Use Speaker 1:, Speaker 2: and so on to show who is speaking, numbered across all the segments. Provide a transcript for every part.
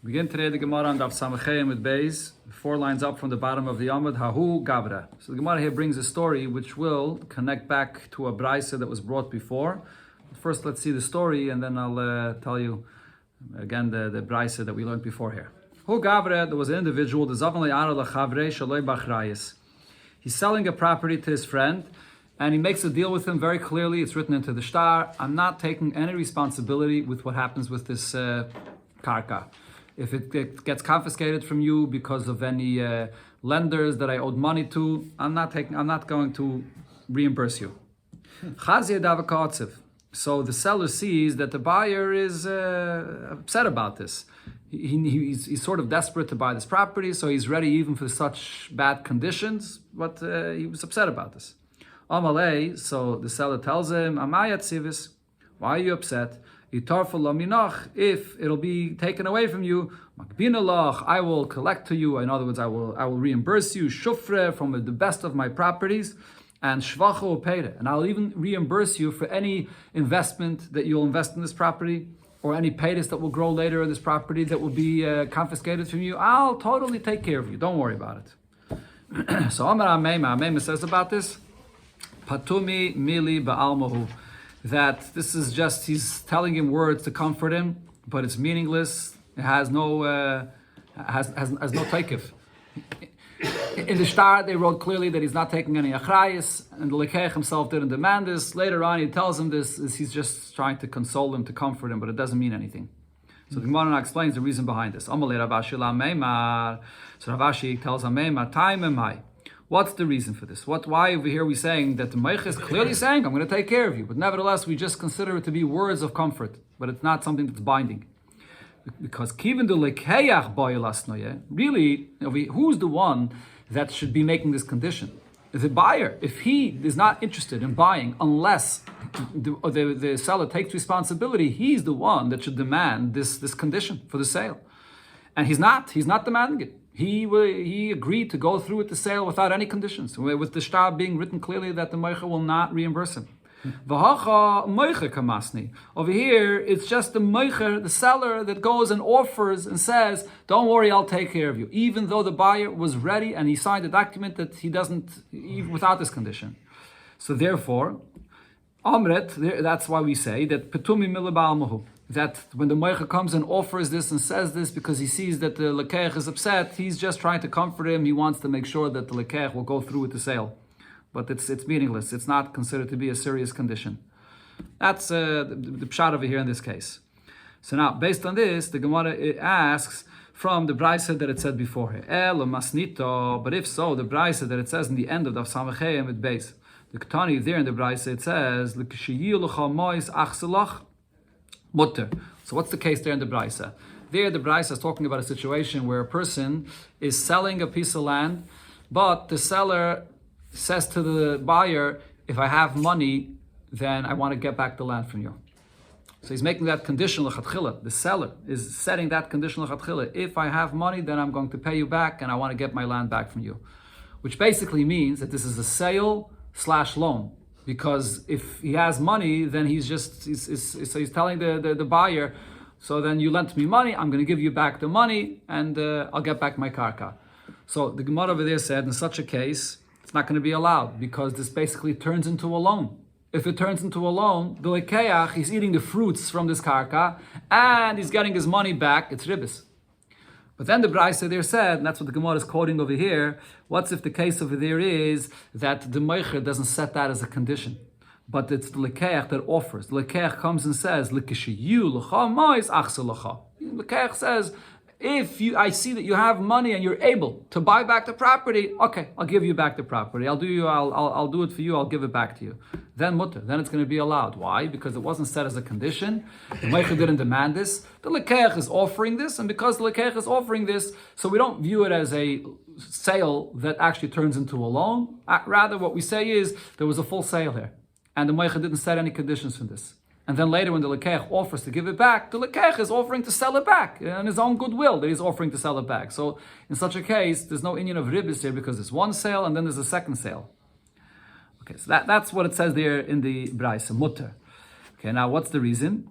Speaker 1: Begin today the Gemara on Daf Samachem with Beis, 4 lines up from the bottom of the Amud, Hahu Gavra. So the Gemara here brings a story which will connect back to a Braisa that was brought before. First, let's see the story, and then I'll tell you again the Braisa that we learned before here. Hu Gavra, there was an individual, the Zavan Le'ara L'Chavre Shaloi Bachrayis. He's selling a property to his friend, and he makes a deal with him very clearly. It's written into the shtar. I'm not taking any responsibility with what happens with this karka. If it gets confiscated from you because of any lenders that I owed money to, I'm not going to reimburse you. So the seller sees that the buyer is upset about this. He's sort of desperate to buy this property, so he's ready even for such bad conditions, but he was upset about this. Amalei, so the seller tells him, Amayat Sivis, why are you upset? If it'll be taken away from you, I will collect to you. In other words, I will reimburse you shufre from the best of my properties, and shvacho peire, and I'll even reimburse you for any investment that you'll invest in this property, or any paydas that will grow later in this property that will be confiscated from you. I'll totally take care of you. Don't worry about it. So Amar Amema says about this, Patumi mili ba'almahu, that this is just, he's telling him words to comfort him, but it's meaningless. It has no has no takeif. In the shtar, they wrote clearly that he's not taking any achrayis, and the lekech himself didn't demand this. Later on, he tells him this, he's just trying to console him, to comfort him, but it doesn't mean anything. So the Gemara explains the reason behind this. Amalei Ravashi la meimar. So Ravashi tells Ameimar, Taimemai. What's the reason for this? Why over here are we saying that the Meich is clearly saying, I'm going to take care of you, but nevertheless we just consider it to be words of comfort, but it's not something that's binding. Because Kivin du lekeyach boyelasnoye, really, who's the one that should be making this condition? The buyer. If he is not interested in buying unless the seller takes responsibility, he's the one that should demand this condition for the sale. And he's not demanding it. He agreed to go through with the sale without any conditions, with the shtar being written clearly that the meicher will not reimburse him. Over here, it's just the meicher, the seller, that goes and offers and says, don't worry, I'll take care of you, even though the buyer was ready and he signed a document that he doesn't, even without this condition. So therefore, Amret, that's why we say that Petumi Milabal, that when the Meicher comes and offers this and says this because he sees that the Lekech is upset, he's just trying to comfort him. He wants to make sure that the Lekech will go through with the sale. But it's meaningless. It's not considered to be a serious condition. That's the pshat over here in this case. So now, based on this, the Gemara asks from the Braisa that it said before here, masnito. But if so, the Braisa that it says in the end of the Samachem with base, the Ketani there in the Braisa, it says, mutter. So what's the case there in the Braisa? There the Braisa is talking about a situation where a person is selling a piece of land, but the seller says to the buyer, if I have money, then I want to get back the land from you. So he's making that conditional l'chatchila. The seller is setting that conditional l'chatchila. If I have money, then I'm going to pay you back and I want to get my land back from you. Which basically means that this is a sale/loan. Because if he has money, then he's telling the buyer, so then you lent me money, I'm going to give you back the money, and I'll get back my karka. So the Gemara over there said, in such a case, it's not going to be allowed, because this basically turns into a loan. If it turns into a loan, the lekeach, he's eating the fruits from this karka, and he's getting his money back, it's ribis. But then the Braisa there said, and that's what the Gemara is quoting over here, what's if the case over there is that the Meicher doesn't set that as a condition, but it's the Lekeach that offers. The Lekeach comes and says, Lekeach says, if I see that you have money and you're able to buy back the property, okay, I'll give you back the property. I'll do it for you, I'll give it back to you. Then mutter, then it's going to be allowed. Why? Because it wasn't set as a condition. The Meicher didn't demand this. The Lekeach is offering this, and because the Lekeach is offering this, so we don't view it as a sale that actually turns into a loan. Rather, what we say is there was a full sale here, and the Meicher didn't set any conditions for this. And then later when the Lekeach offers to give it back, the Lekeach is offering to sell it back, in his own goodwill that he's offering to sell it back. So in such a case, there's no inyan of ribis here, because there's one sale and then there's a second sale. Okay, so that's what it says there in the Braisa, mutter. Okay, now what's the reason?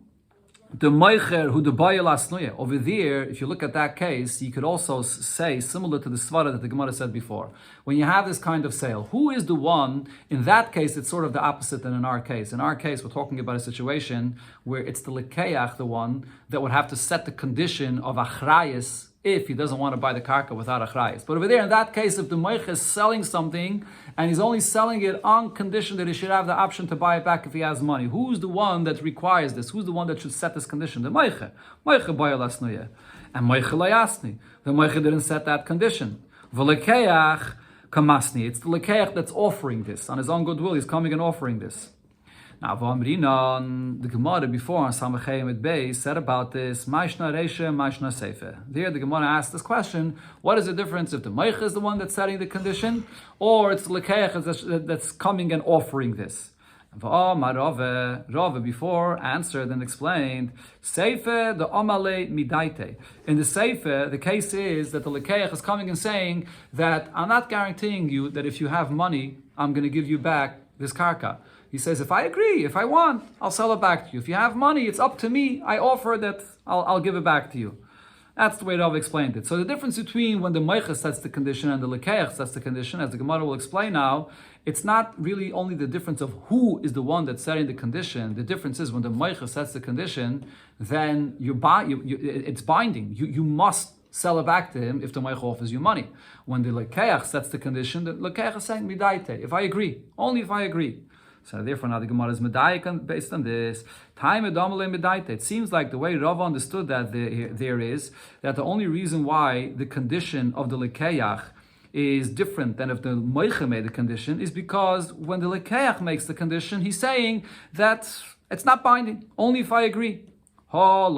Speaker 1: The Meicher who the Bayal Asnuya. Over there, if you look at that case, you could also say, similar to the Svara that the Gemara said before, when you have this kind of sale, who is the one? In that case, it's sort of the opposite than in our case. In our case, we're talking about a situation where it's the Lekeach, the one that would have to set the condition of Achrayis if he doesn't want to buy the karka without achrayis. But over there, in that case, if the moich is selling something and he's only selling it on condition that he should have the option to buy it back if he has money, who's the one that requires this? Who's the one that should set this condition? The moich. Moich bayal asnuye. And moich layasni. The moich didn't set that condition. V'lekeach kamasni. It's the lekeach that's offering this. On his own goodwill, he's coming and offering this. Now, the Gemara before on Samachayim at Bay said about this, Maishna Reisha, Maishna Seife. There, the Gemara asked this question: what is the difference if the Meich is the one that's setting the condition, or it's the Lekeach that's coming and offering this? Rava before answered and explained, Seife the Omale Midaite. In the Seife, the case is that the Lekeach is coming and saying that I'm not guaranteeing you that if you have money, I'm going to give you back this karka. He says, if I agree, if I want, I'll sell it back to you. If you have money, it's up to me. I offer that I'll give it back to you. That's the way Rav explained it. So the difference between when the Meicha sets the condition and the Lekeach sets the condition, as the Gemara will explain now, it's not really only the difference of who is the one that's setting the condition. The difference is when the Meicha sets the condition, then it's binding. You must sell it back to him if the Meicha offers you money. When the Lekeach sets the condition, the Lekeach is saying, Midaite, if I agree, only if I agree. So therefore now the Gemara is medayik based on this. It seems like the way Rava understood that there is that the only reason why the condition of the lekeach is different than if the moicha made the condition is because when the lekeach makes the condition, he's saying that it's not binding, only if I agree. But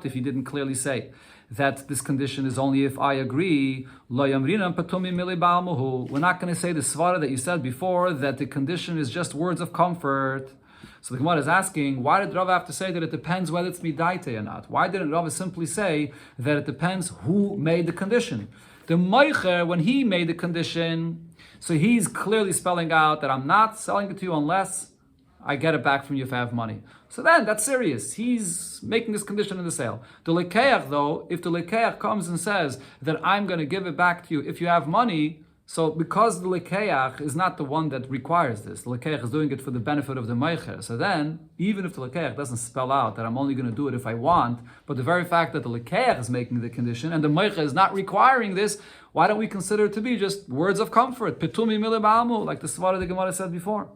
Speaker 1: if he didn't clearly say that this condition is only if I agree, we're not going to say the svara that you said before, that the condition is just words of comfort. So the Gemara is asking, why did Rava have to say that it depends whether it's midaite or not? Why didn't Rava simply say that it depends who made the condition? The Meicher, when he made the condition, so he's clearly spelling out that I'm not selling it to you unless I get it back from you if I have money. So then, that's serious. He's making this condition in the sale. The lekeach, though, if the lekeach comes and says that I'm going to give it back to you if you have money, so because the lekeach is not the one that requires this, the lekeach is doing it for the benefit of the meicher. So then, even if the lekeach doesn't spell out that I'm only going to do it if I want, but the very fact that the lekeach is making the condition and the meicher is not requiring this, why don't we consider it to be just words of comfort? Petumi miliba'amu, like the svara the Gemara said before.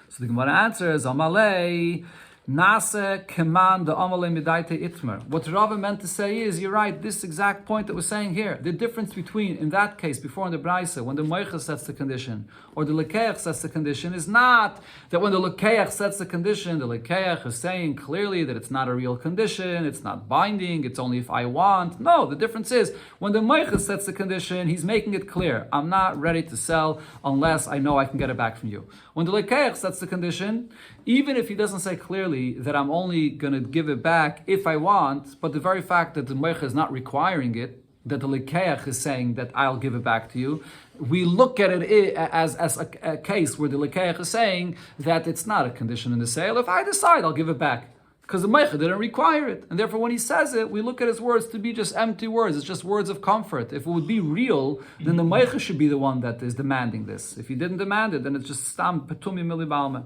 Speaker 1: So the Gemara answers, Amalei, Nase Keman the Amalei Midaite Itmer. What Rava meant to say is, you're right, this exact point that we're saying here. The difference between, in that case, before in the Braisa, when the Moicha sets the condition, or the Lekeach sets the condition, is not that when the Lekeach sets the condition, the Lekeach is saying clearly that it's not a real condition, it's not binding, it's only if I want. No, the difference is, when the Moicha sets the condition, he's making it clear, I'm not ready to sell unless I know I can get it back from you. When the Lekeach sets the condition, even if he doesn't say clearly that I'm only going to give it back if I want, but the very fact that the Meicha is not requiring it, that the Lekeach is saying that I'll give it back to you, we look at it as a case where the Lekeach is saying that it's not a condition in the sale. If I decide, I'll give it back. Because the Meicha didn't require it. And therefore when he says it, we look at his words to be just empty words. It's just words of comfort. If it would be real, then the Meicha should be the one that is demanding this. If he didn't demand it, then it's just stam petumi milibalme.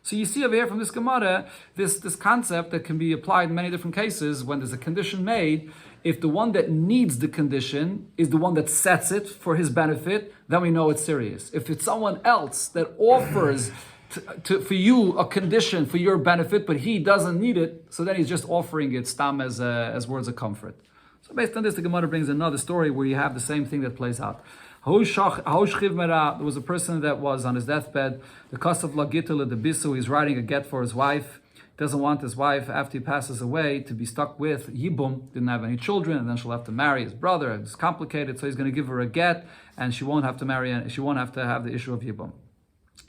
Speaker 1: So you see over here from this Gemara, this concept that can be applied in many different cases when there's a condition made. If the one that needs the condition is the one that sets it for his benefit, then we know it's serious. If it's someone else that offers for you a condition for your benefit, but he doesn't need it, so then he's just offering it stam as words of comfort. So based on this, the Gemara brings another story where you have the same thing that plays out. There was a person that was on his deathbed. The cost of lagitul the bisu, he's writing a get for his wife. Doesn't want his wife after he passes away to be stuck with yibum. Didn't have any children, and then she'll have to marry his brother. It's complicated, so he's going to give her a get, and she won't have to marry, and she won't have to have the issue of yibum.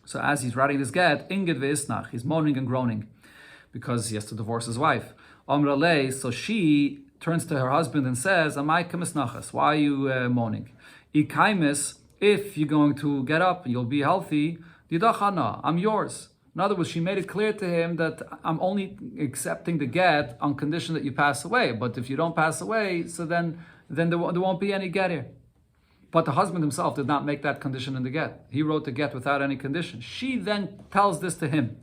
Speaker 1: So as he's writing this get, inged ve'isnach, he's moaning and groaning because he has to divorce his wife. Amrale, so she turns to her husband and says, "Amai kamisnachas, why are you moaning? Ikaimis, if you're going to get up and you'll be healthy, didachana, I'm yours. In other words, she made it clear to him that I'm only accepting the get on condition that you pass away. But if you don't pass away, so then there won't be any get here. But the husband himself did not make that condition in the get. He wrote the get without any condition. She then tells this to him.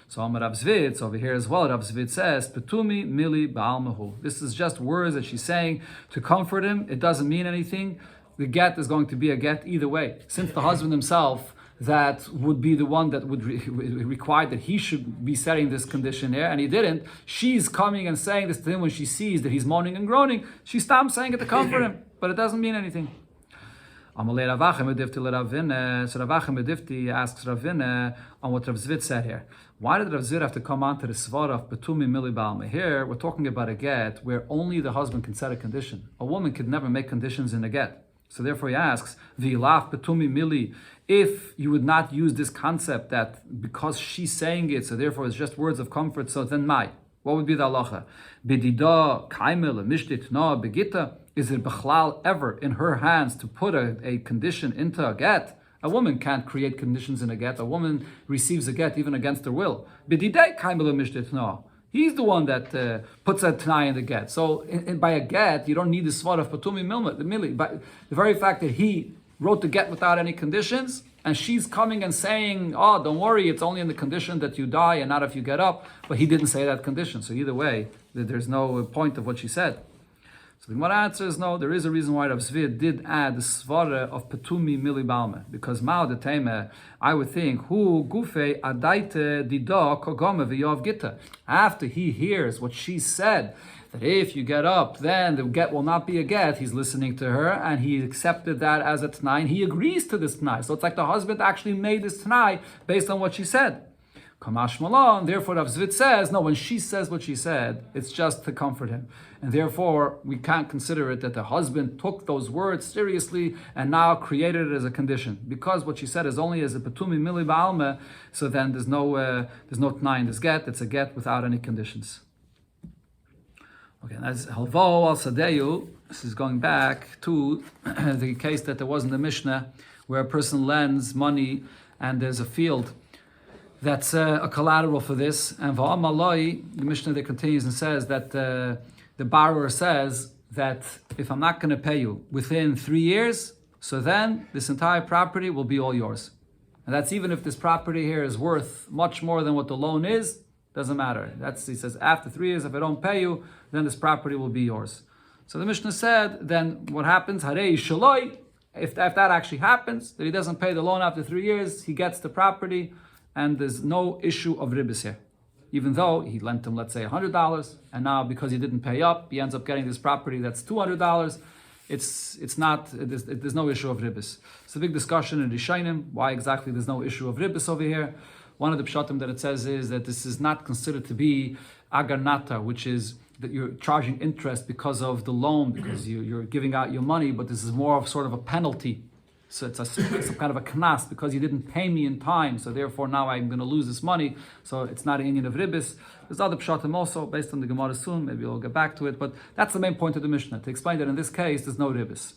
Speaker 1: So Amar Rav Zvitz, over here as well, Rav Zvitz says, Petumi mili ba'almahu. This is just words that she's saying to comfort him. It doesn't mean anything. The get is going to be a get either way. Since the husband himself, that would be the one that would require that he should be setting this condition here, and he didn't. She's coming and saying this to him when she sees that he's moaning and groaning. She stops saying it to comfort him, but it doesn't mean anything. So Ravachim Medifti asks Ravina on what Rav Zvit said here. Why did Rav Zvit have to come on to the svara of Petumi Mili Balma? Here we're talking about a get where only the husband can set a condition. A woman could never make conditions in a get. So therefore he asks, V'ilaf Petumi Mili, if you would not use this concept that because she's saying it, so therefore it's just words of comfort, so then what would be the halacha? Bedida, kaimel, mishtit, no, begita. Is it bechlal ever in her hands to put a condition into a get? A woman can't create conditions in a get. A woman receives a get even against her will. Bedida, kaimel, mishtit, no. He's the one that puts a t'nai in the get. So by a get, you don't need the svar of patumi mili. But the very fact that he wrote the get without any conditions, and she's coming and saying, oh, don't worry, it's only in the condition that you die and not if you get up. But he didn't say that condition. So either way, there's no point of what she said. So the Gemara answers, no, there is a reason why Rav Zvir did add the svara of Petumi Mili Balme. Because Mao de Teme, I would think, Hu Gufe Adaite Dida Kogome V'Yov Gita. After he hears what she said, that if you get up, then the get will not be a get. He's listening to her, and he accepted that as a t'nai, and he agrees to this t'nai. So it's like the husband actually made this t'nai based on what she said. Kamash Malon, therefore Rav Zvit says, no, when she says what she said, it's just to comfort him. And therefore, we can't consider it that the husband took those words seriously and now created it as a condition. Because what she said is only as a petumi mili ba'alme, so then there's no t'nai in this get, it's a get without any conditions. Okay, that's Halvo al Sadeyu. This is going back to the case that there was in the Mishnah where a person lends money and there's a field that's a collateral for this. And Va'amaloi, the Mishnah that continues and says that the borrower says that if I'm not going to pay you within 3 years, so then this entire property will be all yours. And that's even if this property here is worth much more than what the loan is, doesn't matter. He says, after 3 years, if I don't pay you, then this property will be yours. So the Mishnah said, then what happens? Harei shaloi. If that actually happens, that he doesn't pay the loan after 3 years, he gets the property, and there's no issue of ribbis here. Even though he lent him, let's say, $100, and now because he didn't pay up, he ends up getting this property that's $200. There's no issue of ribbis. It's a big discussion in Rishonim, why exactly there's no issue of ribbis over here. One of the pshatim that it says is that this is not considered to be agarnata, which is that you're charging interest because of the loan, because you're giving out your money, but this is more of sort of a penalty. So it's some kind of a knas because you didn't pay me in time, so therefore now I'm going to lose this money. So it's not an Indian of ribbis. There's other pshatim also based on the Gemara soon. Maybe we'll get back to it, but that's the main point of the Mishnah, to explain that in this case there's no ribbis.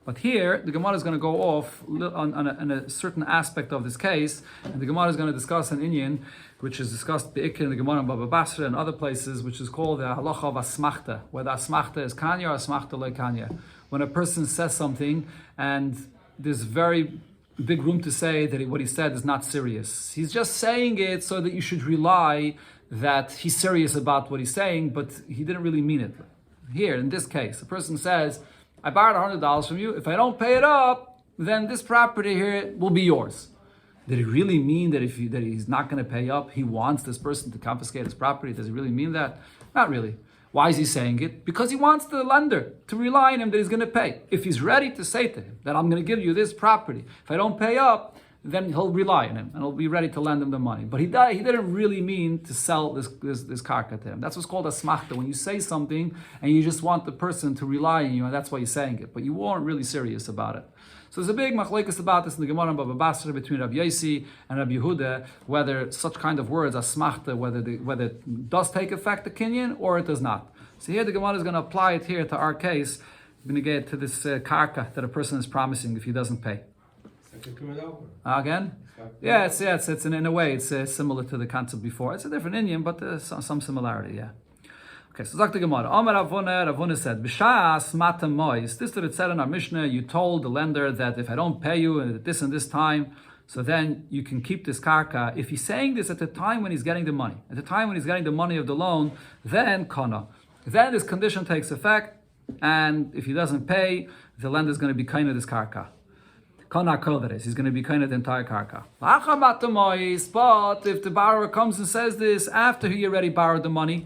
Speaker 1: But here the Gemara is going to go off on a certain aspect of this case, and the Gemara is going to discuss an Indian which is discussed in the Gemara in Bava Basra and other places, which is called the halacha of asmachta, whether asmachta is kanya or asmachta loy kanya. When a person says something and there's very big room to say that what he said is not serious. He's just saying it so that you should rely that he's serious about what he's saying, but he didn't really mean it. Here, in this case, a person says, I borrowed $100 from you. If I don't pay it up, then this property here will be yours. Did he really mean that that he's not going to pay up, he wants this person to confiscate his property? Does he really mean that? Not really. Why is he saying it? Because he wants the lender to rely on him that he's going to pay. If he's ready to say to him that I'm going to give you this property, if I don't pay up, then he'll rely on him and he'll be ready to lend him the money. But he didn't really mean to sell this karka to him. That's what's called a smachta. When you say something and you just want the person to rely on you, and that's why you're saying it, but you weren't really serious about it. So there's a big machlekes about this in the Gemara and Bava Basra between Rabbi Yosi and Rabbi Yehuda, whether such kind of words as smachta, whether it does take effect the kinyan or it does not. So here the Gemara is going to apply it here to our case. We're going to get to this karka that a person is promising if he doesn't pay.
Speaker 2: So
Speaker 1: Again? Yeah, it's in a way, it's similar to the concept before. It's a different Indian, but some similarity, yeah. Okay, so Dr. Gemara. Amar Ravuna said, B'shas matam mois. This that it said in our Mishnah, you told the lender that if I don't pay you at this and this time, so then you can keep this karka. If he's saying this at the time when he's getting the money, at the time when he's getting the money of the loan, then kana. Then this condition takes effect, and if he doesn't pay, the lender is going to be kind of this karka. Kana koderes, he's going to be kind of the entire karka. But if the borrower comes and says this after he already borrowed the money,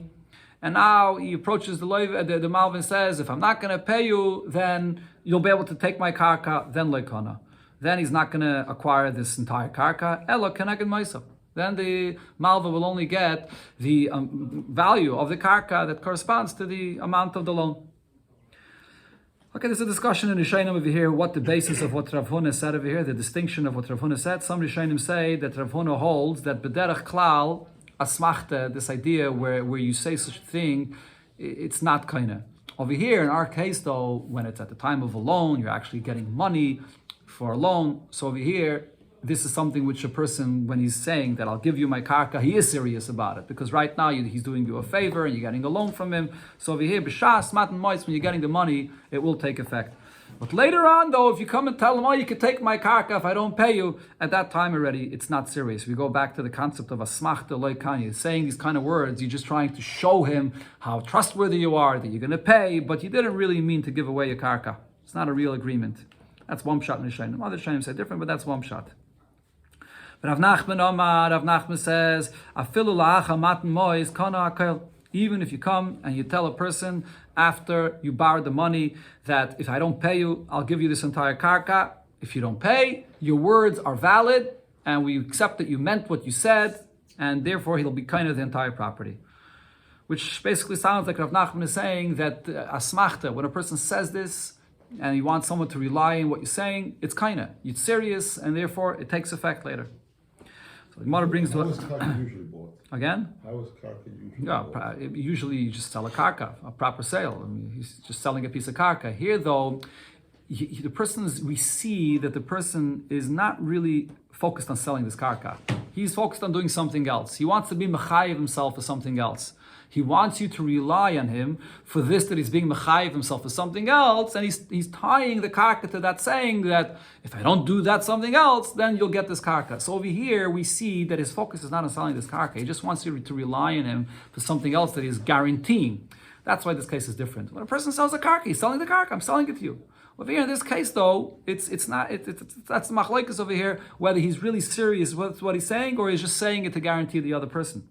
Speaker 1: and now he approaches the Malvin and says, if I'm not going to pay you, then you'll be able to take my karka, then loikana. Then he's not going to acquire this entire karka. Elo keneged ma'asav. Then the Malva will only get the value of the karka that corresponds to the amount of the loan. Okay, there's a discussion in Rishonim over here, what the basis of what Rav Huna said over here, the distinction of what Rav Huna said. Some Rishonim say that Rav Huna holds that b'derech klal, asmachta, this idea where you say such a thing, it's not kinda. Over here, in our case though, when it's at the time of a loan, you're actually getting money for a loan. So over here, this is something which a person, when he's saying that I'll give you my karka, he is serious about it. Because right now he's doing you a favor and you're getting a loan from him. So over here, b'shas matan mois, when you're getting the money, it will take effect. But later on though, if you come and tell him, oh, you can take my karka if I don't pay you, at that time already, it's not serious. We go back to the concept of asmachta loikanya. Saying these kind of words, you're just trying to show him how trustworthy you are, that you're going to pay, but you didn't really mean to give away your karka. It's not a real agreement. That's one shot in Rishonim. Other Rishonim say different, but that's one shot. But Rav Nachman says, Afilu la'acha matan mois kana akel. Even if you come and you tell a person after you borrowed the money that if I don't pay you, I'll give you this entire karka. If you don't pay, your words are valid, and we accept that you meant what you said, and therefore he'll be kind of the entire property. Which basically sounds like Rav Nachman is saying that asmachta, when a person says this, and you want someone to rely on what you're saying, it's kinda. It's serious, and therefore it takes effect later. So the Gemara brings
Speaker 2: How is karka usually bought?
Speaker 1: Again?
Speaker 2: How is karka usually bought?
Speaker 1: Usually you just sell a karka, a proper sale. I mean, he's just selling a piece of karka. Here though, we see that the person is not really focused on selling this karka. He's focused on doing something else. He wants to be mechayiv himself for something else. He wants you to rely on him for this, that he's being mechayiv himself for something else, and he's tying the karka to that, saying that if I don't do that something else, then you'll get this karka. So over here, we see that his focus is not on selling this karka. He just wants you to rely on him for something else that he's guaranteeing. That's why this case is different. When a person sells a karka, he's selling the karka. I'm selling it to you. Over here, in this case, though, that's the machlokes over here, whether he's really serious with what he's saying or he's just saying it to guarantee the other person.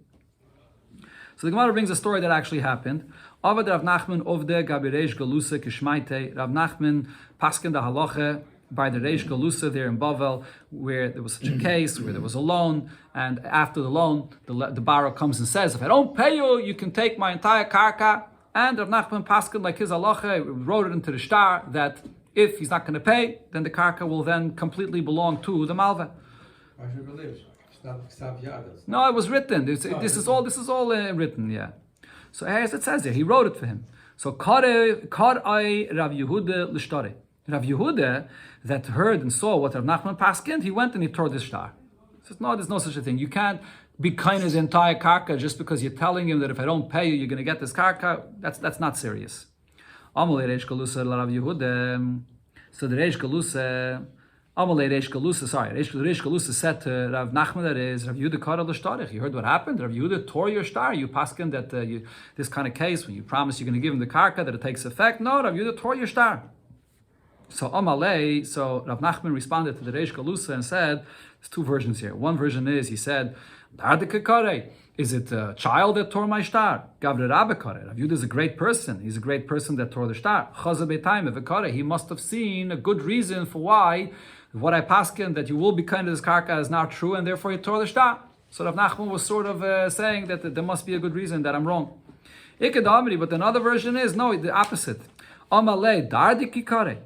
Speaker 1: So the Gemara brings a story that actually happened. Avad Rav Nachman ovde gabi reish galusa kishmaite. Rav Nachman paskin the halacha by the reish galusa there in Bavel, where there was such a case, where there was a loan, and after the loan, the borrower comes and says, if I don't pay you, you can take my entire karka. And Rav Nachman paskin, like his halacha, wrote it into the shtar that if he's not going to pay, then the karka will then completely belong to the malva.
Speaker 3: I should believe so.
Speaker 1: No, it was written. This is all written. Yeah. So as it says there, he wrote it for him. So Kar I Rav Yehuda l'shtare. Rav Yehuda that heard and saw what Rav Nachman paskind, he went and he tore this shtar. He says, no, there's no such a thing. You can't be kind of the entire karka just because you're telling him that if I don't pay you, you're going to get this karka. That's not serious. Amalei Reish Galusa Rav Yehuda. So the Reish Galusa. Amalei Reish Galusa, Reish Galusa said to Rav Nachman, that is, Rav Yehuda Kara l'shtarich. You heard what happened? Rav Yehuda tore your shtar. You paskin that this kind of case, when you promise you're going to give him the karka, that it takes effect. No, Rav Yehuda tore your shtar. So Amalei, so Rav Nachman responded to the Reish Galusa and said, there's two versions here. One version is, he said, is it a child that tore my shtar? Gavre Rabbe Kare. Rav Yehuda is a great person. He's a great person that tore the shtar. He must have seen a good reason for why what I paskin that you will be kind of this karka is not true, and therefore you tore the shtar. So Rav Nachman was sort of saying that there must be a good reason that I'm wrong. But another version is, no, the opposite. Amalei Dardiki Kare.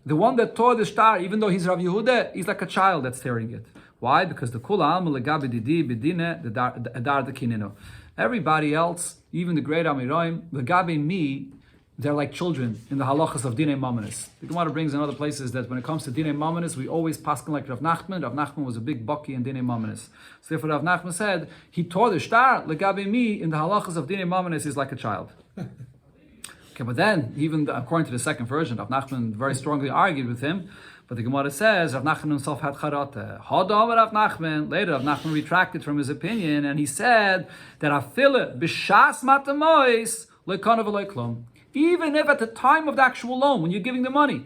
Speaker 1: The one that tore the shtar, even though he's Rav Yehuda, he's like a child that's tearing it. Why? Because the kula alma legabi didi bedine the dardakinino. Everybody else, even the great Amiroim, legabi me, they're like children in the halachas of Dinei Mamonis. The Gemara brings in other places that when it comes to Dinei Mamonis, we always paskin like Rav Nachman. Rav Nachman was a big baki in Dinei Mamonis. So therefore Rav Nachman said, he tore the star, legabe me, in the halachas of Dinei Mamonis is like a child. Okay, but then, even according to the second version, Rav Nachman very strongly argued with him. But the Gemara says Rav Nachman himself had charata. Hadam Rav Nachman. Later, Rav Nachman retracted from his opinion, and he said that afile b'shas matamois le'kanav le'klom. Even if at the time of the actual loan, when you're giving the money,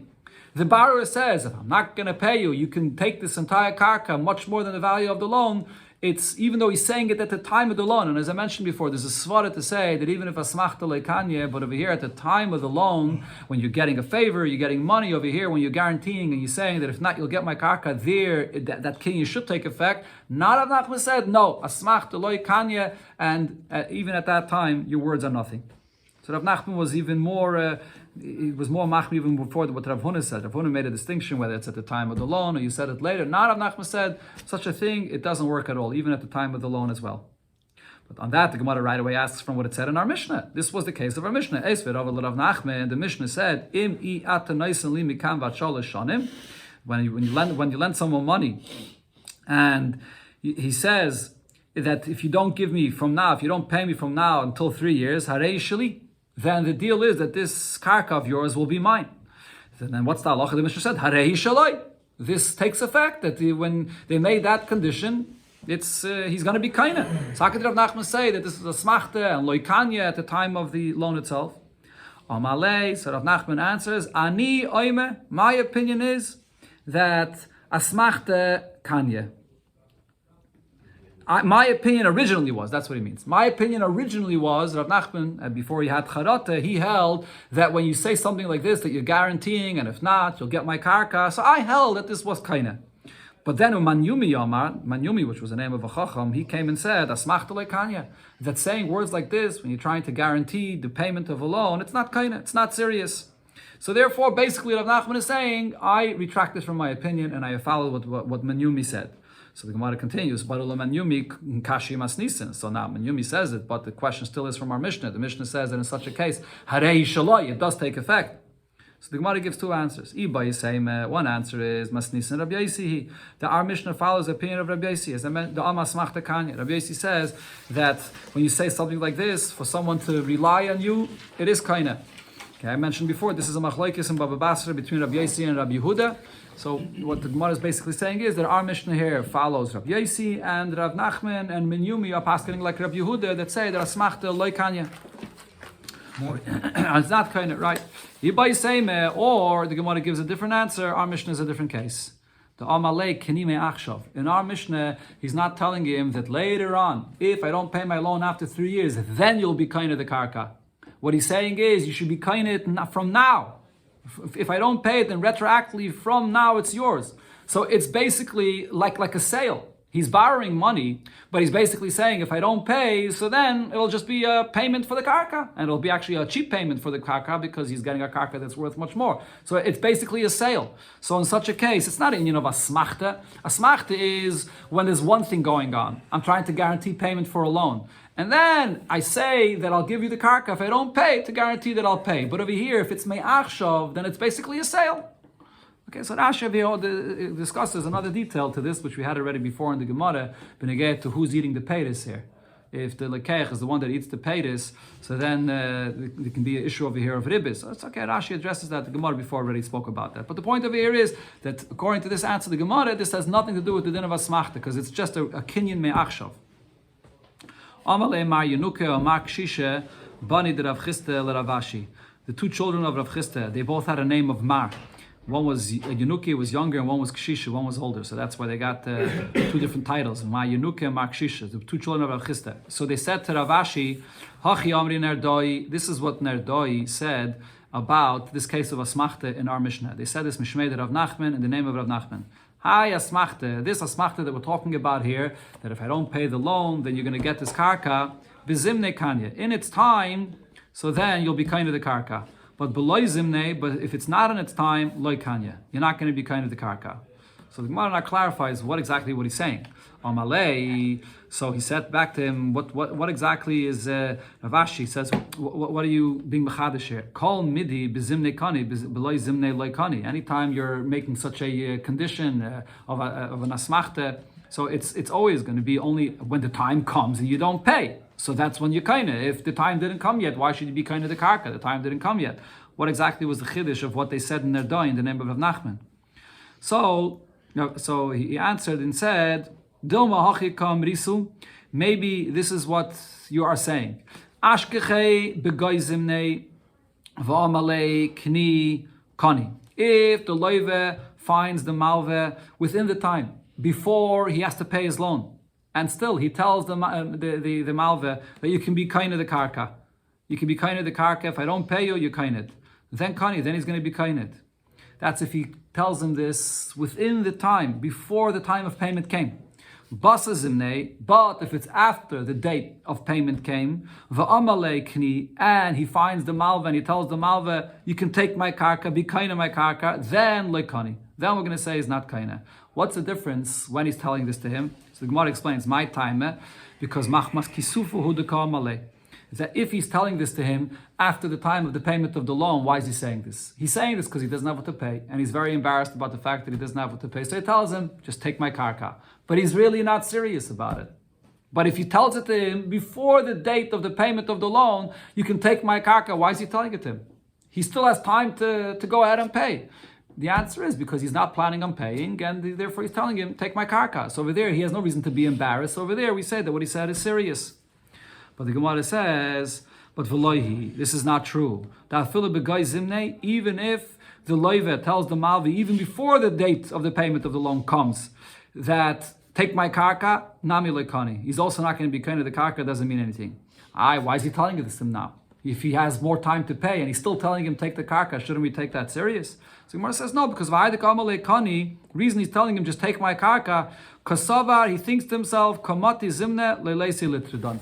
Speaker 1: the borrower says, if I'm not going to pay you, you can take this entire karka, much more than the value of the loan. It's even though he's saying it at the time of the loan, and as I mentioned before, there's a svara to say that even if asmachta leikanye, but over here at the time of the loan, when you're getting a favor, you're getting money over here, when you're guaranteeing and you're saying that if not, you'll get my karka there, that kinyan should take effect. Not Rav Nachman said, no, asmachta leikanye, and even at that time, your words are nothing. So Rav Nachman was even more, he was more machmir even before what Rav Huna said. Rav Huna made a distinction whether it's at the time of the loan or you said it later. Not Rav Nachman said such a thing, it doesn't work at all, even at the time of the loan as well. But on that, the Gemara right away asks from what it said in our Mishnah. This was the case of our Mishnah. Rav Nachman, the Mishnah said, Im I ata noisen li mikam vat shalosh shanim. When you lend someone money, and he says that if you don't give me from now, if you don't pay me from now until 3 years, harei shali, then the deal is that this karka of yours will be mine. Then what's the halacha? The Mishnah said, Harei shaloi. This takes effect, that when they made that condition, it's he's going to be kaina. So how could Rav Nachman say that this is a smachta and loikanya at the time of the loan itself? Amalei, so Rav Nachman answers, Ani oime, my opinion is that asmachta kanya. My opinion originally was, that's what he means. My opinion originally was, Rav Nachman, before he had charata, he held that when you say something like this, that you're guaranteeing, and if not, you'll get my karka. So I held that this was kaina. But then Manyumi, which was the name of a chacham, he came and said, Asmachta lekanya, that saying words like this, when you're trying to guarantee the payment of a loan, it's not kaina, it's not serious. So therefore, basically, Rav Nachman is saying, I retracted from my opinion, and I followed what Manyumi said. So the Gemara continues, so now Manyumi says it, but the question still is from our Mishnah. The Mishnah says that in such a case, Harei shaloi, it does take effect. So the Gemara gives two answers. One answer is Masnisin Rabbi Yosi. Our Mishnah follows the opinion of Rabbi Yosi. As I meant, the Amas Machta Kanya. Rabbi Yosi says that when you say something like this, for someone to rely on you, it is kaina. Okay, I mentioned before, this is a machlokes in Bava Basra between Rabbi Yosi and Rabbi Yehuda. So what the Gemara is basically saying is that our Mishnah here follows Rabbi Yosi and Rav Nachman and Minyumi are paskening like Rabbi Yehuda that say that asmachta loy kanya. It's not kind of right. Or the Gemara gives a different answer. Our Mishnah is a different case. The Amalei Kenime Achshav. In our Mishnah, he's not telling him that later on, if I don't pay my loan after 3 years, then you'll be kind of the karka. What he's saying is you should be kind of from now. If I don't pay it, then retroactively from now it's yours. So it's basically like a sale. He's borrowing money, but he's basically saying if I don't pay, so then it'll just be a payment for the karka, and it'll be actually a cheap payment for the karka because he's getting a karka that's worth much more. So it's basically a sale. So in such a case, it's not a union of asmachta. Asmachta is when there's one thing going on. I'm trying to guarantee payment for a loan. And then I say that I'll give you the karka if I don't pay to guarantee that I'll pay. But over here, if it's me'achshav, then it's basically a sale. Okay, so Rashi discusses another detail to this, which we had already before in the Gemara, beneged to who's eating the peiris here. If the lekeich is the one that eats the peiris, so then there can be an issue over here of ribbis. So it's okay, Rashi addresses that. The Gemara before already spoke about that. But the point over here is that according to this answer, the Gemara, this has nothing to do with the din of asmachta, because it's just a kinyan me'achshav. Amalei Mar Yenuke or Mar Kshisha Bani de Rav Chisda Ravashi. The two children of Rav Chisda, they both had a name of Mar. One was Yenuke, was younger, and one was Kshisha, one was older. So that's why they got two different titles, Mar Yenuke and Mar Kshisha, the two children of Rav Chisda. So they said to Ravashi, Hachi Amri Nerdoi, this is what Nerdoi said about this case of Asmachta in our Mishnah. They said this Mishmei Rav Nachman in the name of Rav Nachman. Hi Asmachta, this Asmachta that we're talking about here, that if I don't pay the loan, then you're going to get this karka, bizimne kanya. In its time, so then you'll be kind of the karka. But beloy zimne, but if it's not in its time, loy kanya. You're not going to be kind of the karka. So the Gemara now clarifies what he's saying. Amalei. So he said back to him, what exactly is Ravashi says? What are you being mechadish here? Kol midi bezimnei kani beloy zimnei loy kani. Anytime you're making such a condition of an asmachta, so it's always going to be only when the time comes and you don't pay. So that's when you're kind of. If the time didn't come yet, why should you be kind of the karka? The time didn't come yet. What exactly was the chiddush of what they said in their dua in the name of Rav Nachman? So he answered and said, Dilma hachikam risu. Maybe this is what you are saying. Ashkechei begoizimnei v'amalei kni kani. If the loive finds the malve within the time before he has to pay his loan, and still he tells the malve that you can be kind of the karka. You can be kind of the karka. If I don't pay you, you're kind of. Then he's going to be kind of. That's if he tells him this within the time, before the time of payment came. But if it's after the date of payment came, and he finds the malva and he tells the malva, you can take my karka, be kind of my karka, then loikani. Then we're going to say he's not kind of. What's the difference when he's telling this to him? So the Gemara explains, my time, because machmas kisufu hudaka malay. Is that if he's telling this to him after the time of the payment of the loan, why is he saying this? He's saying this because he doesn't have what to pay, and he's very embarrassed about the fact that he doesn't have what to pay. So he tells him, just take my karka. But he's really not serious about it. But if he tells it to him before the date of the payment of the loan, you can take my karka, why is he telling it to him? He still has time to go ahead and pay. The answer is because he's not planning on paying, and therefore he's telling him, take my karka. So over there, he has no reason to be embarrassed. Over there, we say that what he said is serious. But the Gemara says, but v'loihi, this is not true. Even if the loive tells the malvi, even before the date of the payment of the loan comes, that take my karka, nami loikani. He's also not going to be kind of the karka, doesn't mean anything. Why is he telling this to him now? If he has more time to pay and he's still telling him take the karka, shouldn't we take that serious? So Gemara says no, because reason he's telling him just take my karka, kasavar, he thinks to himself, kamati zimne leleisi litridan.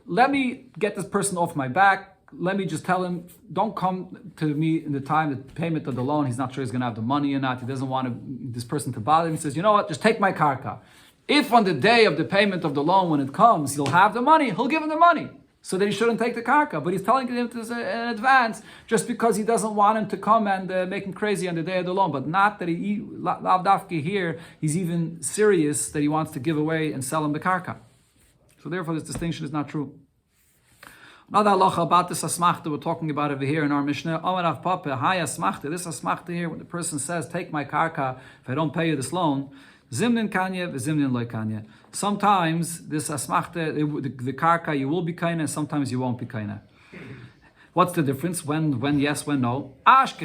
Speaker 1: Let me get this person off my back. Let me just tell him, don't come to me in the time, the payment of the loan. He's not sure he's going to have the money or not. He doesn't want this person to bother him. He says, you know what, just take my karka. If on the day of the payment of the loan, when it comes, he'll have the money, he'll give him the money. So that he shouldn't take the karka. But he's telling him this in advance just because he doesn't want him to come and make him crazy on the day of the loan. But not that Lavdafki here, he's even serious that he wants to give away and sell him the karka. So therefore, this distinction is not true. Another halacha about this asmachta we're talking about over here in our Mishnah. Omarav Papa, hi asmachta. This asmachta here, when the person says, take my karka if I don't pay you this loan, zimnin kanya, zimnin loy kanya. Sometimes this asmachta, the karka, you will be kaina, sometimes you won't be kaina. What's the difference? When yes, when no? If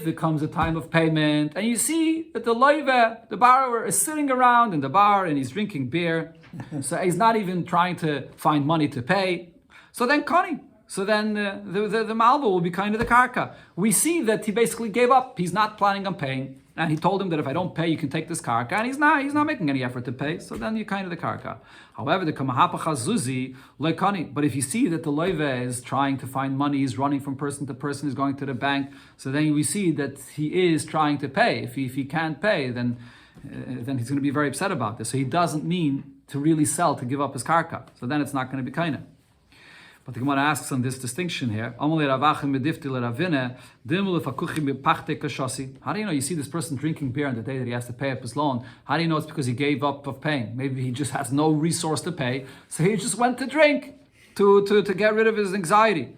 Speaker 1: it comes a time of payment and you see that the loive, the borrower, is sitting around in the bar and he's drinking beer, so he's not even trying to find money to pay. So then kani. So then the malva will be kind of the karka. We see that he basically gave up. He's not planning on paying. And he told him that if I don't pay, you can take this karka. And he's not making any effort to pay. So then you kind of the karka. However, the kamahapacha zuzi loikani. But if you see that the loive is trying to find money, he's running from person to person, he's going to the bank. So then we see that he is trying to pay. If he can't pay, then he's going to be very upset about this. So he doesn't mean to really sell, to give up his karka. So then it's not going to be kind of. But the Gemara asks on this distinction here. How do you know? You see this person drinking beer on the day that he has to pay up his loan. How do you know it's because he gave up of paying? Maybe he just has no resource to pay, so he just went to drink to get rid of his anxiety.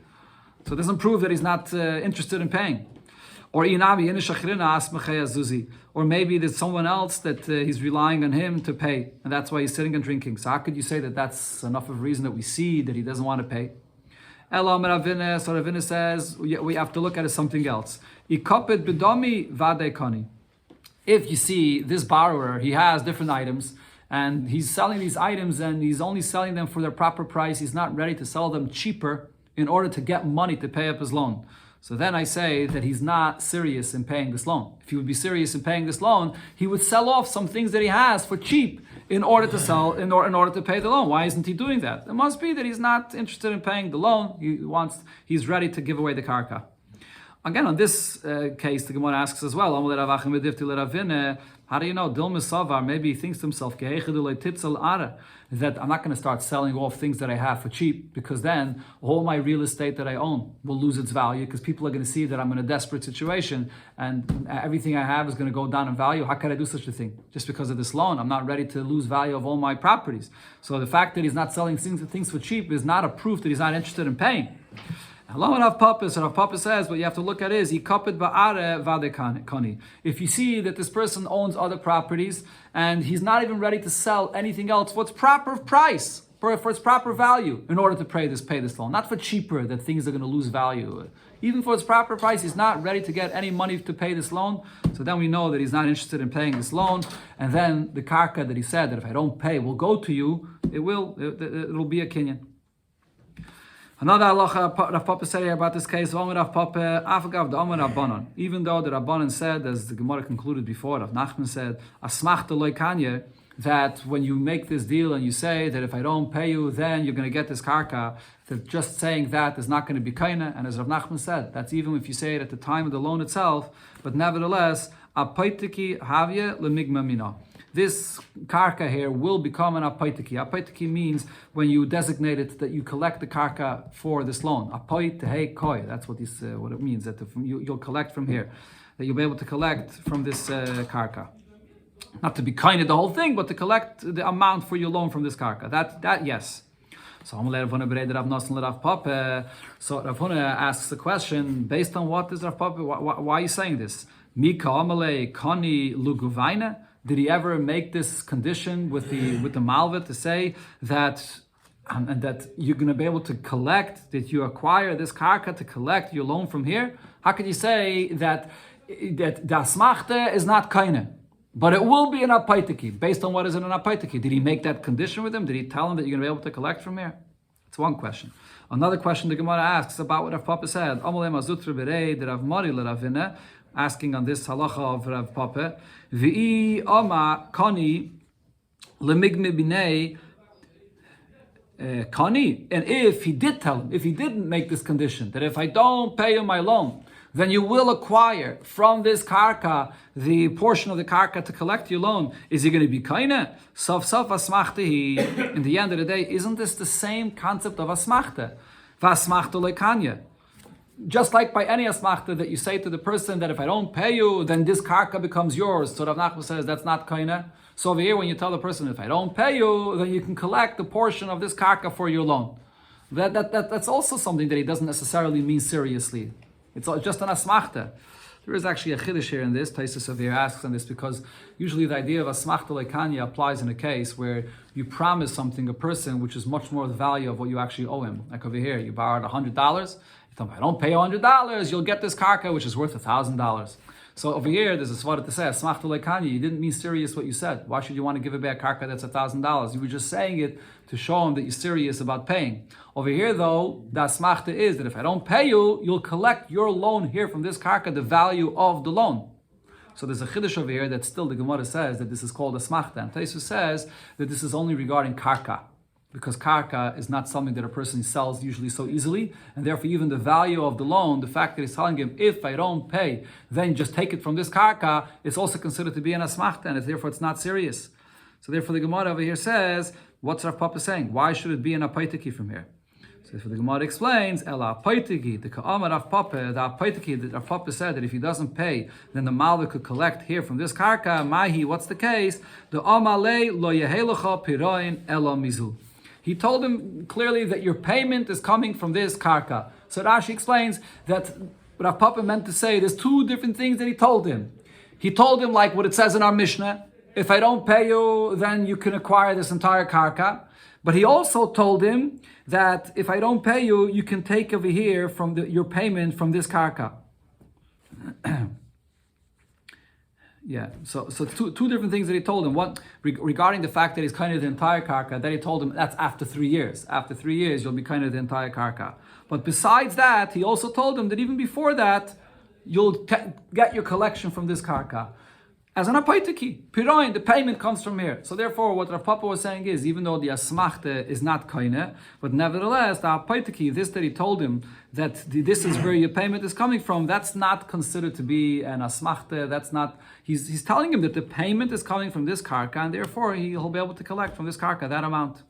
Speaker 1: So it doesn't prove that he's not interested in paying. Or maybe there's someone else that he's relying on him to pay, and that's why he's sitting and drinking. So how could you say that that's enough of a reason that we see that he doesn't want to pay? So Ravina says we have to look at it something else. If you see this borrower, he has different items, and he's selling these items, and he's only selling them for their proper price. He's not ready to sell them cheaper in order to get money to pay up his loan. So then I say that he's not serious in paying this loan. If he would be serious in paying this loan, he would sell off some things that he has for cheap in order to sell, in order to pay the loan. Why isn't he doing that? It must be that he's not interested in paying the loan. He's ready to give away the karka. Again, on this case, the Gemara asks as well, how do you know? Dilma Savar, maybe he thinks to himself, that I'm not going to start selling off things that I have for cheap, because then all my real estate that I own will lose its value, because people are going to see that I'm in a desperate situation and everything I have is going to go down in value. How can I do such a thing? Just because of this loan, I'm not ready to lose value of all my properties. So the fact that he's not selling things for cheap is not a proof that he's not interested in paying. Rav Papa says what you have to look at is if you see that this person owns other properties and he's not even ready to sell anything else for its proper price, for its proper value, in order to pay this loan, not for cheaper that things are going to lose value. Even for its proper price, he's not ready to get any money to pay this loan. So then we know that he's not interested in paying this loan. And then the karka that he said that if I don't pay will go to you, it'll be a kinyan. Another halacha Rav Papa said here about this case, even though the Rabbanan said, as the Gemara concluded before, Rav Nachman said, Asmachta loikanya, that when you make this deal and you say that if I don't pay you, then you're going to get this karka, that just saying that is not going to be kaina. And as Rav Nachman said, that's even if you say it at the time of the loan itself, but nevertheless, apaitiki havye lemigma mina. This karka here will become an apaitiki. Apaitiki means when you designate it that you collect the karka for this loan. Apait tehei koi. That's what it means. That you'll collect from here. That you'll be able to collect from this karka. Not to be kind of the whole thing, but to collect the amount for your loan from this karka. That yes. So Rav Huna asks the question based on what is Rav Papa? Why are you saying this? Mika amale kani luguvaina. Did he ever make this condition with the malva to say that and that you're going to be able to collect, that you acquire this karka to collect your loan from here? How could you say that the asmachta is not kaina, but it will be an apaitiki based on what is in an apaitiki? Did he make that condition with him? Did he tell him that you're going to be able to collect from here? It's one question. Another question the Gemara asks about what Rav Papa said. Asking on this halacha of Rav Papa, V'i Oma Kani Lemigme Binei Kani. And if he did tell him, if he didn't make this condition, that if I don't pay you my loan, then you will acquire from this karka the portion of the karka to collect your loan, is he going to be kaina? Sof asmachta. In the end of the day, isn't this the same concept of asmachta? Vasmachta lekanya. Just like by any asmachta that you say to the person that if I don't pay you, then this karka becomes yours. So Rav Nachman says that's not kaina. So over here, when you tell the person if I don't pay you, then you can collect the portion of this karka for your loan. That's also something that he doesn't necessarily mean seriously. It's just an asmachta. There is actually a chiddush here in this. Taisus over here asks on this because usually the idea of asmachta lekanya applies in a case where you promise something a person which is much more the value of what you actually owe him. Like over here, you borrowed $100. You tell him, if I don't pay $100, you'll get this karka which is worth $1,000. So over here, there's a svara to say, asmachta lekanya, you didn't mean serious what you said. Why should you want to give a back karka that's $1,000? You were just saying it to show him that you're serious about paying. Over here though, the asmachta is that if I don't pay you, you'll collect your loan here from this karka, the value of the loan. So there's a chiddush over here that still the Gemara says that this is called asmachta. And Taisus says that this is only regarding karka, because karka is not something that a person sells usually so easily, and therefore even the value of the loan, the fact that he's telling him, if I don't pay, then just take it from this karka, it's also considered to be an asmachta, and therefore it's not serious. So therefore the Gemara over here says, what's Rav Papa saying? Why should it be an apaitiki from here? So therefore the Gemara explains, Ela apaitiki, the ka'amar Rav Papa, the apaitiki that Rav Papa said that if he doesn't pay, then the malva could collect here from this karka, mahi, what's the case? The amale lo yehelecha piroin ela mizu. He told him clearly that your payment is coming from this karka. So Rashi explains that Rav Papa meant to say there's two different things that he told him. He told him like what it says in our Mishnah, if I don't pay you, then you can acquire this entire karka. But he also told him that if I don't pay you, you can take over here from your payment from this karka. Yeah, so two different things that he told him. One, regarding the fact that he's kind of the entire karka, that he told him that's after 3 years. After 3 years, you'll be kind of the entire karka. But besides that, he also told him that even before that, you'll get your collection from this karka. as an apaitiki. Piroin, the payment comes from here. So therefore, what Rav Papa was saying is, even though the asmachta is not kaine, but nevertheless, the apaitiki, this that he told him, that this is where your payment is coming from, that's not considered to be an asmachta, that's not, he's telling him that the payment is coming from this karka, and therefore he'll be able to collect from this karka that amount.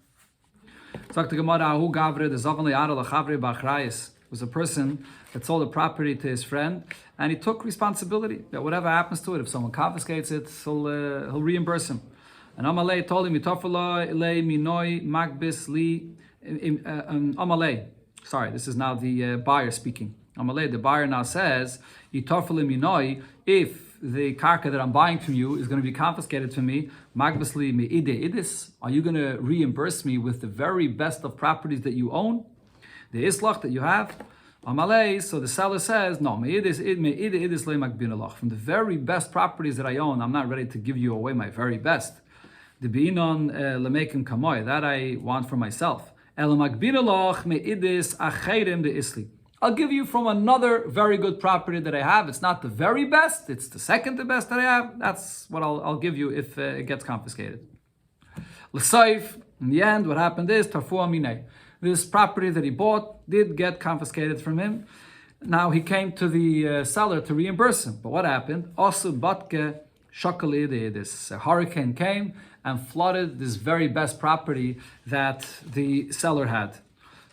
Speaker 1: So the Gemara, who gavre the zavan le'ara lachavre b'achrayis, was a person that sold a property to his friend, and he took responsibility that whatever happens to it, if someone confiscates it, he'll reimburse him. And Amalei told him, minoi magbis li Amalei. Sorry, this is now the buyer speaking. Amalei, the buyer now says, minoi, if the karka that I'm buying from you is going to be confiscated from me, magbis li mi idis, are you going to reimburse me with the very best of properties that you own? The islach that you have? Amalei, so the seller says, no, from the very best properties that I own, I'm not ready to give you away my very best. The bi'inon lemekim kamoy, that I want for myself. I'll give you from another very good property that I have. It's not the very best, it's the second the best that I have. That's what I'll give you if it gets confiscated. L'saif, in the end, what happened is, tarfu aminei. This property that he bought did get confiscated from him. Now he came to the seller to reimburse him. But what happened? Also, batke shakali, this hurricane came and flooded this very best property that the seller had.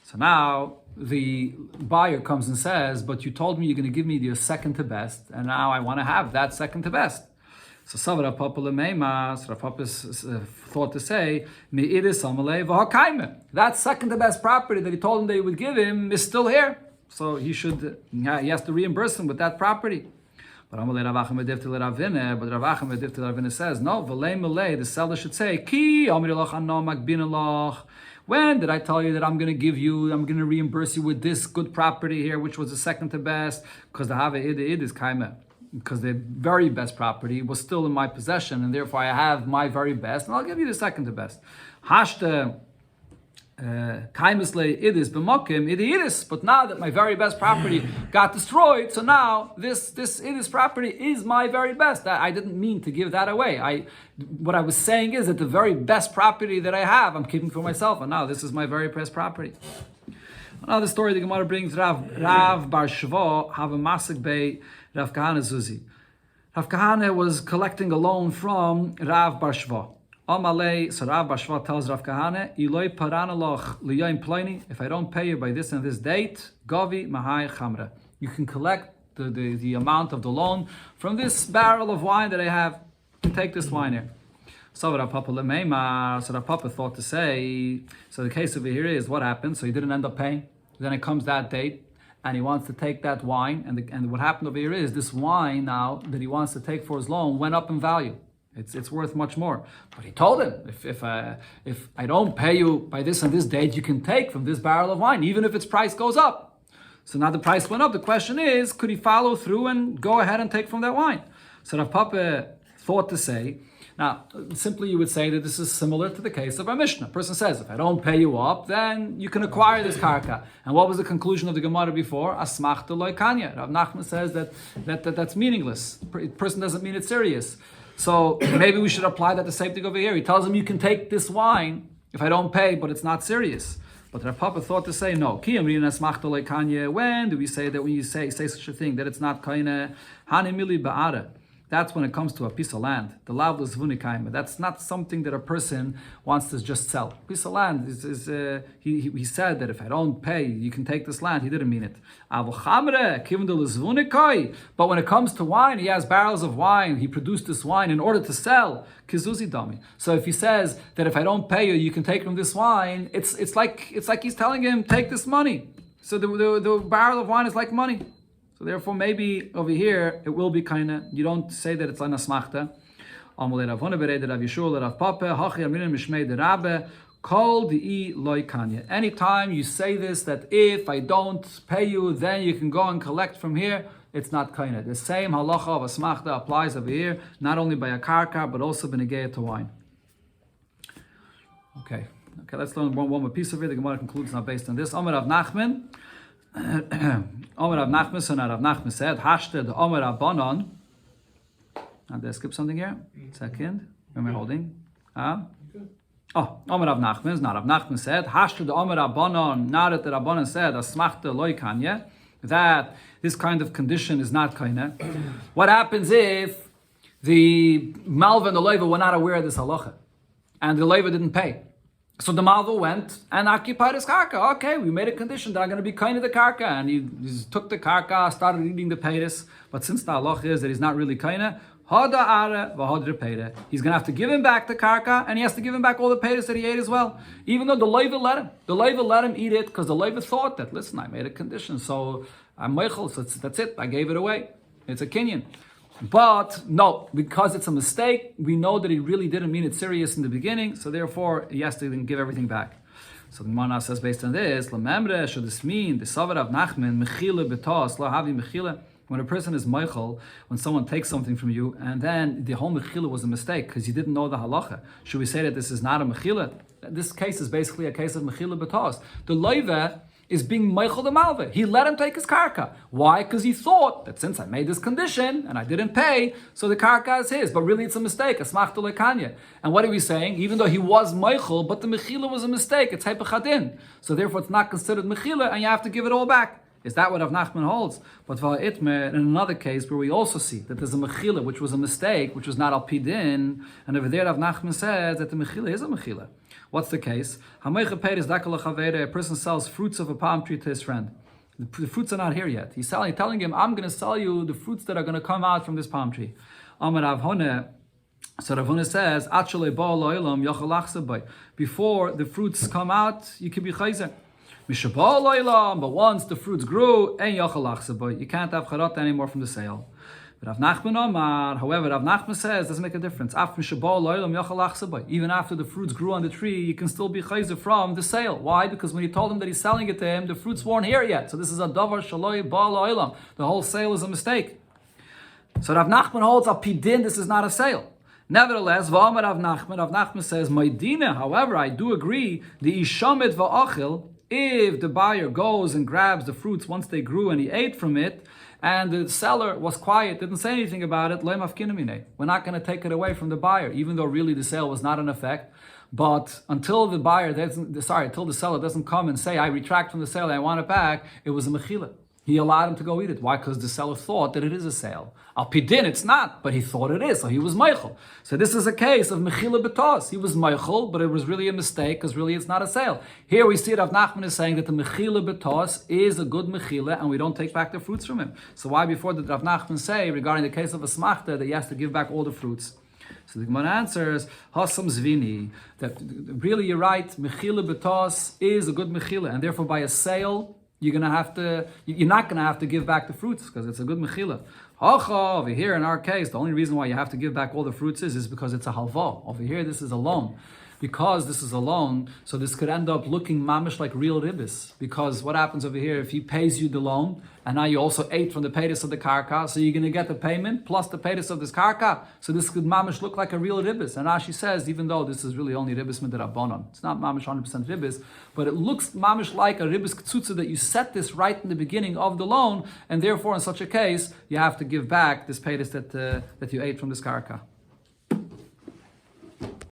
Speaker 1: So now the buyer comes and says, but you told me you're going to give me your second to best, and now I want to have that second to best. So Savara Papa Lemeima, so Rav Papa thought to say, that second to best property that he told him that he would give him is still here. So he has to reimburse him with that property. But Rav Achim says, no, the seller should say, when did I tell you that I'm going to reimburse you with this good property here, which was the second to best? Because the Have Id is Kaime. Because the very best property was still in my possession, and therefore I have my very best, and I'll give you the second to best. Hashte kaimisle idis b'mokim idis. But now that my very best property got destroyed, so now this idis property is my very best. I didn't mean to give that away. What I was saying is that the very best property that I have, I'm keeping for myself, and now this is my very best property. Another story the Gemara brings, Rav Bar Shvo have a masik bei Rav Kahana Zuzi. Rav Kahana was collecting a loan from Rav Bar Shvo. Amalei, so Rav Bar Shvo tells Rav Kahana, Iloi paranaloch liyoim plini, if I don't pay you by this and this date, Gavi Mahai Chamra. You can collect the amount of the loan from this barrel of wine that I have. You can take this wine here. So Rav Papa Lemeima, so Rav Papa thought to say, so the case over here is what happened, so he didn't end up paying. Then it comes that date, and he wants to take that wine, and what happened over here is this wine now that he wants to take for his loan went up in value. It's worth much more. But he told him, if I don't pay you by this and this date, you can take from this barrel of wine, even if its price goes up. So now the price went up. The question is, could he follow through and go ahead and take from that wine? So Rav Papa thought to say, now, simply you would say that this is similar to the case of our Mishnah. A person says, if I don't pay you up, then you can acquire this karka. And what was the conclusion of the Gemara before? Asmachta loy kanya. Rav Nachman says that's meaningless. The person doesn't mean it serious. So maybe we should apply that the same thing over here. He tells him you can take this wine if I don't pay, but it's not serious. But Rav Papa thought to say, no. When do we say that when you say such a thing, that it's not kaina? Hanimili ba'ara. That's when it comes to a piece of land. The lavlus vunikaima. That's not something that a person wants to just sell. A piece of land he said that if I don't pay, you can take this land. He didn't mean it. But when it comes to wine, he has barrels of wine. He produced this wine in order to sell. Kizuzi dami. So if he says that if I don't pay you, you can take from this wine, it's like he's telling him, take this money. So the barrel of wine is like money. So therefore, maybe over here it will be kind of. You don't say that it's an asmachta. Anytime you say this, that if I don't pay you, then you can go and collect from here. It's not kind of. The same halacha of asmachta applies over here, not only by a karka but also b'negeya to wine. Okay, let's learn one more piece of it. The Gemara concludes now based on this. Amar Rav Nachman. Amar Rav Nachman, so Rav Nachman said, Hashte the Amar Rabbanon, Did I skip something here? Second. Where am I holding? Omer Rav Nachman is not. Rav Nachman said, Hashtu the Omer Rabbanon, now that the Rabbanon said, Asmachta loy kanya, that this kind of condition is not kanya. What happens if the Malva and the Leiva were not aware of this halacha, and the Leiva didn't pay? So the Malva went and occupied his karka. Okay, we made a condition that I'm going to be kind of the karka, and he took the karka, started eating the peiris. But since the halacha is that he's not really kaina, he's going to have to give him back the karka, and he has to give him back all the peiris that he ate as well. Even though the Leiva let him. The Leiva let him eat it because the Leiva thought that, listen, I made a condition, so I'm meichel, so that's it. I gave it away. It's a kinyan. But no, because it's a mistake, we know that he really didn't mean it serious in the beginning, so therefore he has to then give everything back. So the Gemara says based on this, Lamemre, should this mean the Savar of Nachman, Mechile betos, La Havi Mechile? When a person is Meichel, when someone takes something from you, and then the whole Mechile was a mistake because you didn't know the halacha, should we say that this is not a Mechile? This case is basically a case of Mechile betos. The Leiva is being Meichel the Malva. He let him take his karka. Why? Because he thought that since I made this condition and I didn't pay, so the karka is his. But really it's a mistake. Asmachta lekanya. And what are we saying? Even though he was Meichel, but the Mechila was a mistake. It's Hepechadin. So therefore it's not considered Mechila and you have to give it all back. Is that what Rav Nachman holds? But in another case where we also see that there's a Mechila, which was a mistake, which was not Al Pidin, and over there Rav Nachman says that the Mechila is a Mechila. What's the case? A person sells fruits of a palm tree to his friend. The fruits are not here yet. He's telling him, I'm going to sell you the fruits that are going to come out from this palm tree. So Rav Huna says, before the fruits come out, you can be chayzer. But once the fruits grew, you can't have charata anymore from the sale. Rav Nachman Omar, however, Rav Nachman says doesn't make a difference. Even after the fruits grew on the tree, you can still be chayzer from the sale. Why? Because when he told him that he's selling it to him, the fruits weren't here yet. So this is a davar shaloi ba'al olam. The whole sale is a mistake. So Rav Nachman holds up pidin. This is not a sale. Nevertheless, v'amar Rav Nachman says, Maidina. However, I do agree. The ishamet va'achil. If the buyer goes and grabs the fruits once they grew and he ate from it, and the seller was quiet, didn't say anything about it, we're not going to take it away from the buyer, even though really the sale was not in effect. But until the seller doesn't come and say, I retract from the sale, I want it back, it was a mechila. He allowed him to go eat it. Why? Because the seller thought that it is a sale. Al Pidin, it's not, but he thought it is, so he was Meichel. So this is a case of Mechila Betos. He was Meichel, but it was really a mistake, because really it's not a sale. Here we see Rav Nachman is saying that the Mechila Betos is a good Mechila, and we don't take back the fruits from him. So why before did Rav Nachman say, regarding the case of a Smachta, that he has to give back all the fruits? So the Gemara answers, Hasam Zvini, that really you're right, Mechila Betos is a good Mechila, and therefore by a sale, you're not going to have to give back the fruits because it's a good mechila. Over here in our case, the only reason why you have to give back all the fruits is because it's a halva. Over here, this is a loan. Because this is a loan, so this could end up looking mamish like real ribbis. Because what happens over here, if he pays you the loan, and now you also ate from the paytas of the karka, so you're going to get the payment plus the paytas of this karka. So this could mamish look like a real ribbis. And Rashi says, even though this is really only ribbis midrabanan, it's not mamish 100% ribbis, but it looks mamish like a ribbis ktsutza that you set this right in the beginning of the loan, and therefore in such a case, you have to give back this paytas that you ate from this karka.